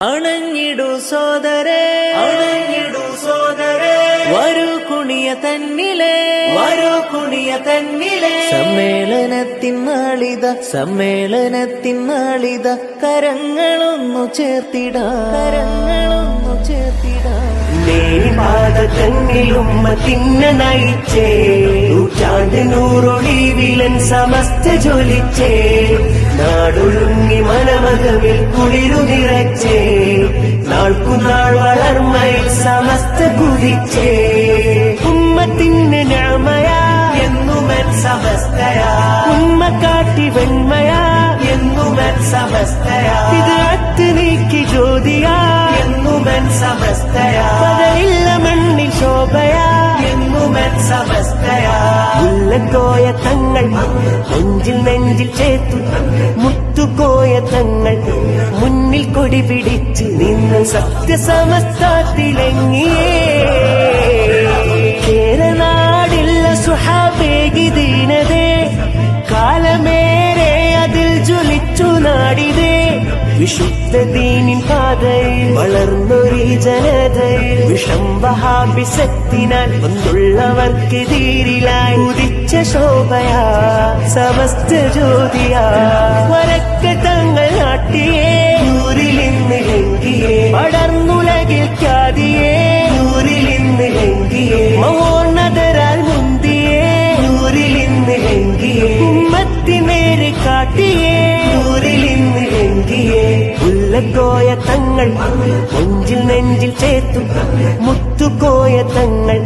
അണഞ്ഞിടു സോദരേ, അണഞ്ഞിടു സോദരേ, വരൂ കുണിയ തന്നിലെ, വരൂ കുണിയ തന്നിലെ. സമ്മേളനത്തിനാളിത, സമ്മേളനത്തിനാളിത, കരങ്ങളൊന്നു ചേർത്തിടാ, കരങ്ങളൊന്നു ചേർത്തിടാ. പാദത്തന്നിലുമ്മത്തിന്ന നയിച്ചേ, നൂറ്റാണ്ട് നൂറൊളിവിലൻ സമസ്ത ജ്വലിച്ചേ, നാടൊഴുങ്ങി മനമകവിൽ കുളിരു നിറച്ചേ, നാൾക്കുനാൾ വളർമ്മയിൽ സമസ്ത കുതിച്ചേ. ഉമ്മത്തിന് ഞാമയാ എന്നുമൻ സമസ്തയാ, ഉമ്മ കാട്ടി വെണ്മയാ എന്നുമൻ സമസ്തയാ, ഇത് അത്ത് നീക്കി ജ്യോതിയാ എന്നുമൻ സമസ്തയാ, പകലില്ല മണ്ണിൽ ശോഭയാ എന്നുമൻ സമസ്തയാ. മുല്ലക്കോയ തങ്ങൾ നെഞ്ചിൽ നെഞ്ചിൽ ചേർത്തു, മുത്തുകോയ തങ്ങൾ മുന്നിൽ കൊടി പിടിച്ച് നിന്ന് സത്യസമസ്ത തിളങ്ങിയേ. കേരനാടില്ല സുഹാബേകി ദീനതേ, കാലമേറെ അതിൽ ജ്വലിച്ചു നാടിതേ. വിശുദ്ധ ദീനിൻ പാതയിൽ വളർന്നൊരീ ജനതയിൽ വിഷം വഹാബിസത്തിനാൽ വന്നുള്ളവർക്കെതിരിലായി ഉദിച്ച ശോഭയാ സമസ്ത ജ്യോതിയാ. വരക്ക തങ്ങൾ നാട്ടിയേ നൂറിലിന്ന് ലംഘിയേ, പടർന്നുലകിൽ ഖ്യാതിയേ നൂറിലിന്ന് ലംഘിയേ, മഹോന്നതരാൽ മുന്തിയേ നൂറിലിന്ന് ലംഘിയേ, ഉമ്മത്തിനേര് കാട്ടിയേ നൂറിലിന്ന് ലംഘിയേ. മുല്ലക്കോയ തങ്ങൾ നെഞ്ചിൽ നെഞ്ചിൽ ചേർത്തു, മുത്തുകോയ തങ്ങൾ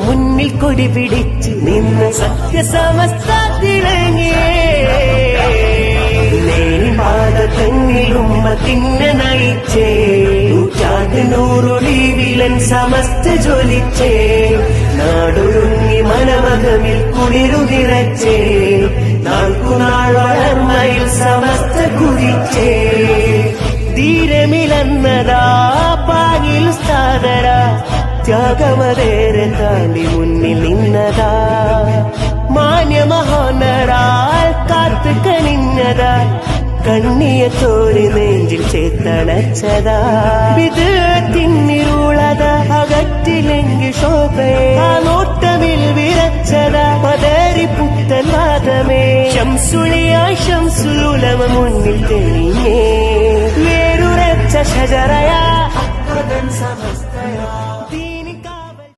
മുന്നിൽ കൊടി പിടിച്ച് നിന്ന് സത്യസമസ്ത തിളങ്ങിയേ. പാദത്തന്നിലുമ്മത്തിന്ന നയിച്ചേ, നൂറ്റാണ്ട് നൂറൊളിവിലൻ സമസ്ത ജ്വലിച്ചേ, നാടൊഴുങ്ങി മനമകമിൽ കുളിരു നിറച്ചേ, നാൾക്കുനാൾ വളർമ്മയിൽ സമസ്ത കുതിച്ചേ. ധീരമിലന്നതാ പാകിൽ സ്ഥാനര, ത്യാഗമതേറെ താണ്ടി മുന്നിൽ നിന്നതാ, മാന്യമഹോന്നരാൽ കാത്തു കണിഞ്ഞതാ, കണ്ണിയത്തോര് നെഞ്ചിൽ ചേത്തണച്ചതാ. വിധത്തിന്നിരുളത അകറ്റിലെങ്കിൽ ശോഭയെ, ആ നോട്ടമിൽ വിറച്ചതാ പതറി പുത്തൻ വാദമേ. ശംസുളിയായി ശംസുലുലമ മുന്നിൽ തെളിഞ്ഞേ, വേരുറച്ച ഷജറയാ സമസ്ത